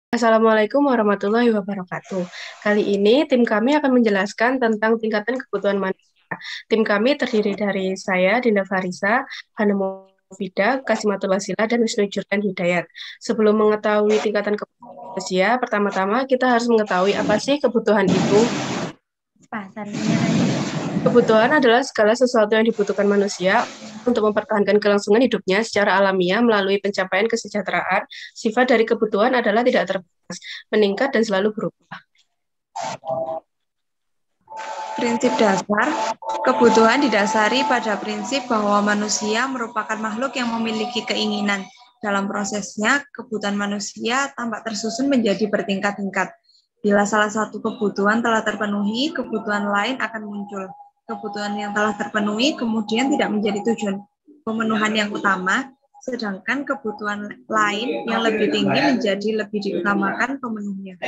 Assalamualaikum warahmatullahi wabarakatuh. Kali ini tim kami akan menjelaskan tentang tingkatan kebutuhan manusia. Tim kami terdiri dari saya, Dinda Farisa, Hanum Fida, Kasimatul Wasila, dan Wisnu Jurdan Hidayat. Sebelum mengetahui tingkatan kebutuhan manusia, pertama-tama kita harus mengetahui apa sih kebutuhan itu. Kebutuhan adalah segala sesuatu yang dibutuhkan manusia untuk mempertahankan kelangsungan hidupnya secara alamiah melalui pencapaian kesejahteraan. Sifat dari kebutuhan adalah tidak terbatas, meningkat dan selalu berubah. Prinsip dasar, kebutuhan didasari pada prinsip bahwa manusia merupakan makhluk yang memiliki keinginan. Dalam prosesnya, kebutuhan manusia tampak tersusun menjadi bertingkat-tingkat. Bila salah satu kebutuhan telah terpenuhi, kebutuhan lain akan muncul. Kebutuhan yang telah terpenuhi kemudian tidak menjadi tujuan pemenuhan yang utama, sedangkan kebutuhan lain yang lebih tinggi menjadi lebih diutamakan pemenuhnya.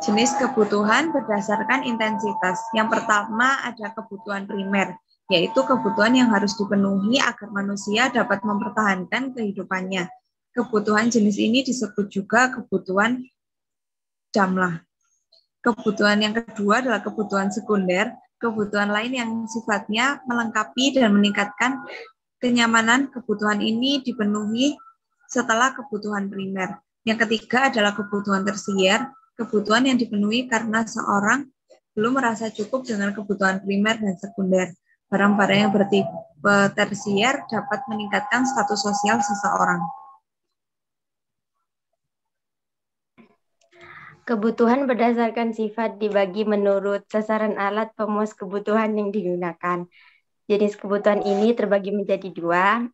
Jenis kebutuhan berdasarkan intensitas. Yang pertama ada kebutuhan primer, yaitu kebutuhan yang harus dipenuhi agar manusia dapat mempertahankan kehidupannya. Kebutuhan jenis ini disebut juga kebutuhan jamlah. Kebutuhan yang kedua adalah kebutuhan sekunder, kebutuhan lain yang sifatnya melengkapi dan meningkatkan kenyamanan. Kebutuhan ini dipenuhi setelah kebutuhan primer. Yang ketiga adalah kebutuhan tersier, kebutuhan yang dipenuhi karena seorang belum merasa cukup dengan kebutuhan primer dan sekunder. Barang-barang yang bertipe tersier dapat meningkatkan status sosial seseorang. Kebutuhan berdasarkan sifat dibagi menurut sasaran alat pemuas kebutuhan yang digunakan. Jenis kebutuhan ini terbagi menjadi dua.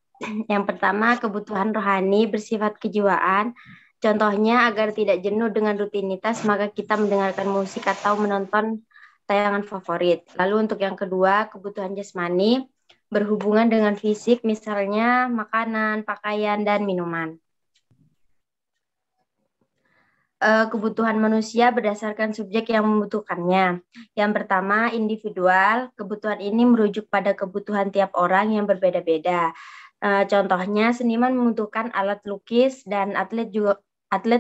Yang pertama, kebutuhan rohani bersifat kejiwaan. Contohnya, agar tidak jenuh dengan rutinitas, maka kita mendengarkan musik atau menonton tayangan favorit. Lalu untuk yang kedua, kebutuhan jasmani berhubungan dengan fisik, misalnya makanan, pakaian, dan minuman. Kebutuhan manusia berdasarkan subjek yang membutuhkannya. Yang pertama, individual. Kebutuhan ini merujuk pada kebutuhan tiap orang yang berbeda-beda. Contohnya, seniman membutuhkan alat lukis dan atlet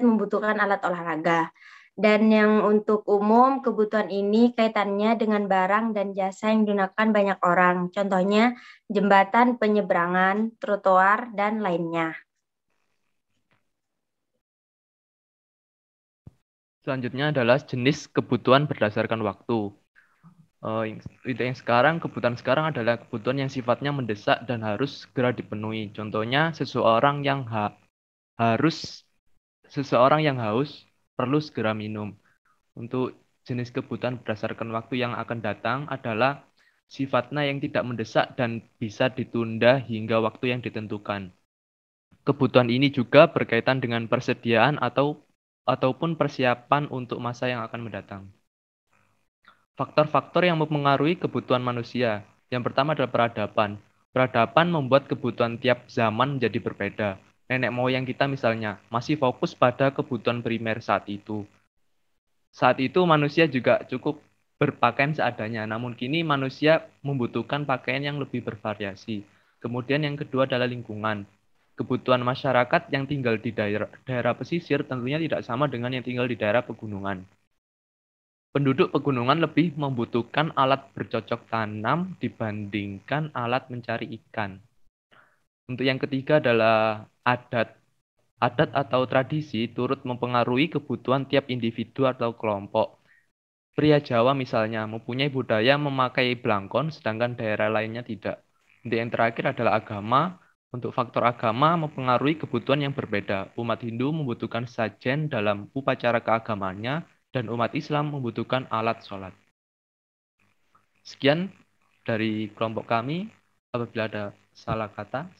membutuhkan alat olahraga. Dan yang untuk umum, kebutuhan ini kaitannya dengan barang dan jasa yang digunakan banyak orang. Contohnya, jembatan, penyeberangan, trotoar, dan lainnya. Selanjutnya adalah jenis kebutuhan berdasarkan waktu. Yang sekarang, kebutuhan sekarang adalah kebutuhan yang sifatnya mendesak dan harus segera dipenuhi. Contohnya, seseorang yang haus perlu segera minum. Untuk jenis kebutuhan berdasarkan waktu yang akan datang adalah sifatnya yang tidak mendesak dan bisa ditunda hingga waktu yang ditentukan. Kebutuhan ini juga berkaitan dengan persediaan ataupun persiapan untuk masa yang akan mendatang. Faktor-faktor yang mempengaruhi kebutuhan manusia. Yang pertama adalah peradaban. Peradaban membuat kebutuhan tiap zaman menjadi berbeda. Nenek moyang kita misalnya masih fokus pada kebutuhan primer saat itu. Saat itu manusia juga cukup berpakaian seadanya, namun kini manusia membutuhkan pakaian yang lebih bervariasi. Kemudian yang kedua adalah lingkungan. Kebutuhan masyarakat yang tinggal di daerah pesisir tentunya tidak sama dengan yang tinggal di daerah pegunungan. Penduduk pegunungan lebih membutuhkan alat bercocok tanam dibandingkan alat mencari ikan. Untuk yang ketiga adalah adat. Adat atau tradisi turut mempengaruhi kebutuhan tiap individu atau kelompok. Pria Jawa misalnya mempunyai budaya memakai blangkon, sedangkan daerah lainnya tidak. Untuk yang terakhir adalah agama. Untuk faktor agama mempengaruhi kebutuhan yang berbeda. Umat Hindu membutuhkan sajen dalam upacara keagamannya, dan umat Islam membutuhkan alat sholat. Sekian dari kelompok kami. Apabila ada salah kata,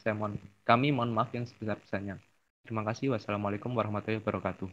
kami mohon maaf yang sebesar-besarnya. Terima kasih. Wassalamualaikum warahmatullahi wabarakatuh.